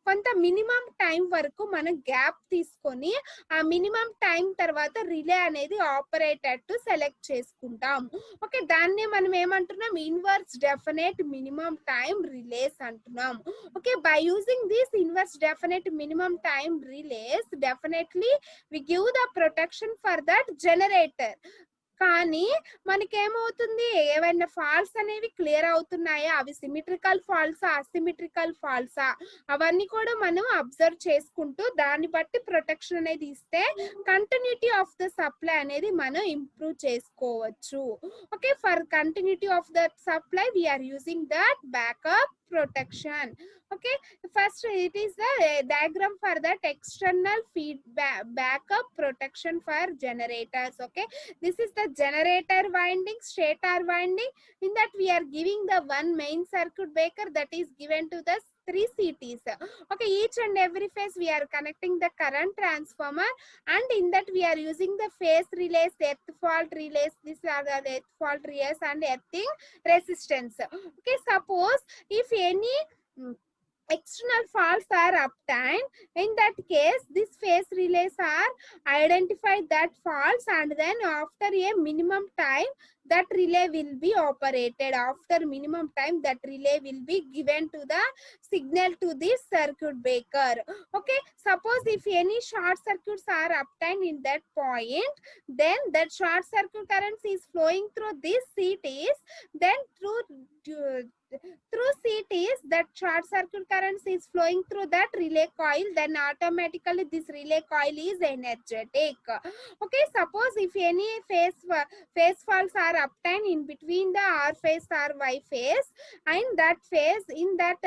కొంత మినిమం టైం వరకు మనం గ్యాప్ తీసుకొని ఆ మినిమం టైం తర్వాత రిలే అనేది ఆపరేట్ అట్టు సెలెక్ట్ చేసుకుంటాం. ఓకే, దాన్నే మనం ఏమంటున్నాం inverse definite minimum time relays అంటున్నాం. Okay, by using this inverse definite minimum time relays definitely we give the protection for that generator. కానీ మనకేమవుతుంది, ఏవైనా ఫాల్ట్స్ అనేవి క్లియర్ అవుతున్నాయా, అవి సిమెట్రికల్ ఫాల్ట్సా అసిమెట్రికల్ ఫాల్ట్సా, అవన్నీ కూడా మనం అబ్జర్వ్ చేసుకుంటూ దాన్ని బట్టి ప్రొటెక్షన్ అనేది ఇస్తే కంటిన్యూటీ ఆఫ్ ద సప్లై అనేది మనం ఇంప్రూవ్ చేసుకోవచ్చు. Okay, for continuity of the supply we are using that backup protection. Okay, first it is the diagram for that external feedback backup protection for generators. Okay, this is the generator winding, stator winding. In that we are giving the one main circuit breaker that is given to the 3 CTs. Okay, each and every phase we are connecting the current transformer, and in that we are using the phase relays, earth fault relays. These are the earth fault relays and earthing resistance. Okay, suppose if any external faults are obtained, in that case this phase relays are identified that faults, and then after a minimum time that relay will be operated. After minimum time that relay will be given to the signal to this circuit breaker. Okay, suppose if any short circuits are obtained in that point, then that short circuit current is flowing through these CTs, then through CTs that short circuit currents is flowing through that relay coil, then automatically this relay coil is energetic. Okay, suppose if any phase faults are obtained in between the R phase or Y phase, and that phase, in that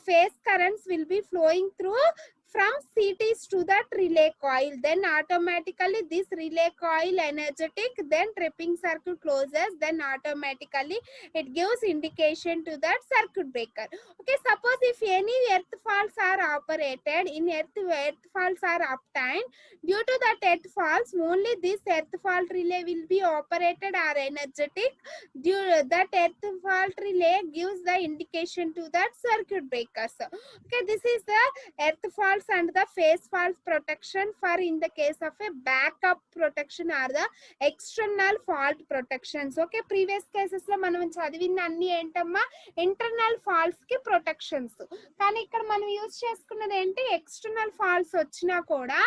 phase currents will be flowing through from CTs to that relay coil, then automatically this relay coil energetic, then tripping circuit closes, then automatically it gives indication to that circuit breaker. Okay, suppose if any earth faults are operated, in earth faults are obtained, due to that earth faults only this earth fault relay will be operated or energetic. That earth fault relay gives the indication to that circuit breakers. Okay, this is the earth faults and the phase fault protection for in the case of a backup protection or the external fault protections. Okay, previous cases లో మనం చదివిన అన్ని ఏంటమ్మా internal faults కి protections, కానీ ఇక్కడ మనం use చేసుకున్నది ఏంటి ఎక్స్టర్నల్ ఫాల్ట్స్ వచ్చినా కూడా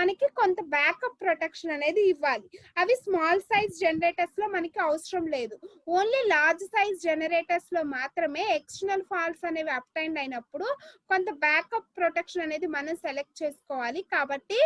మనకి కొంత బ్యాకప్ ప్రొటెక్షన్ అనేది ఇవ్వాలి. అవి స్మాల్ సైజ్ జనరేటర్స్ లో మనకి అవసరం లేదు. ఓన్లీ లార్జ్ సైజ్ జనరేటర్స్ లో మాత్రమే ఎక్స్టర్నల్ ఫాల్ట్స్ అనేవి అప్టైండ్ అయినప్పుడు కొంత బ్యాకప్ ప్రొటెక్షన్ అనేది మనం సెలెక్ట్ చేసుకోవాలి. కాబట్టి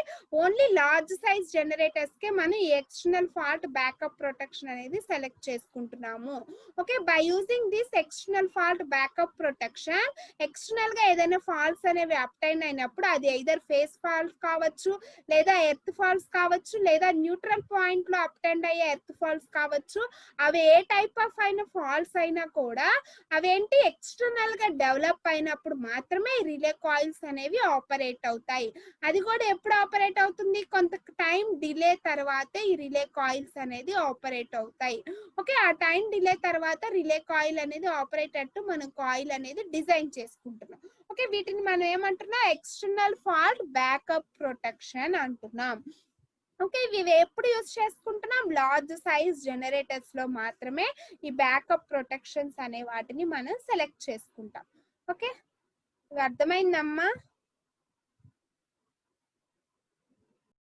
ఓన్లీ లార్జ్ సైజ్ జనరేటర్స్ కే మనం ఈ ఎక్స్టర్నల్ ఫాల్ట్ బ్యాకప్ ప్రొటెక్షన్ అనేది సెలెక్ట్ చేసుకుంటున్నాము. Okay, by using this external fault backup protection, external గా ఏదైనా ఫాల్ట్స్ అనేవి అప్టైన్ అయినప్పుడు అది ఐదర్ ఫేస్ ఫాల్ట్ కావచ్చు, లేదా ఎర్త్ ఫాల్ట్స్ కావచ్చు, లేదా న్యూట్రల్ పాయింట్ లో అప్టైన్ అయ్యే ఎర్త్ ఫాల్ట్స్ కావచ్చు. అవి ఏ టైప్ ఆఫ్ అయిన ఫాల్ట్స్ అయినా కూడా అవేంటి ఎక్స్టర్నల్ గా డెవలప్ అయినప్పుడు మాత్రమే ఈ రిలే కాయిల్స్ అనేవి ఆపరేట్ అవుతాయి. అది కూడా ఎప్పుడు ఆపరేట్ అవుతుంది, కొంత టైం డిలే తర్వాతే ఈ రిలే కాయిల్స్ అనేది ఆపరేట్ అవుతాయి. ఓకే, ఆ టైం డిలే తర్వాత రిలే కాయిల్ అనేది ఆపరేట్ అట్టు మనం కాయిల్ అనేది డిజైన్ చేసుకుంటున్నాం. ఓకే, వీటిని మనం ఏమంటున్నాం ఎక్స్టర్నల్ ఫాల్ట్ బ్యాకప్ ప్రొటెక్షన్ అంటున్నాం. ఓకే, ఇవి ఎప్పుడు యూజ్ చేసుకుంటున్నాం లార్జ్ సైజ్ జనరేటర్స్ లో మాత్రమే ఈ బ్యాకప్ ప్రొటెక్షన్స్ అనే వాటిని మనం సెలెక్ట్ చేసుకుంటాం. ఓకే, అర్థమైందమ్మా?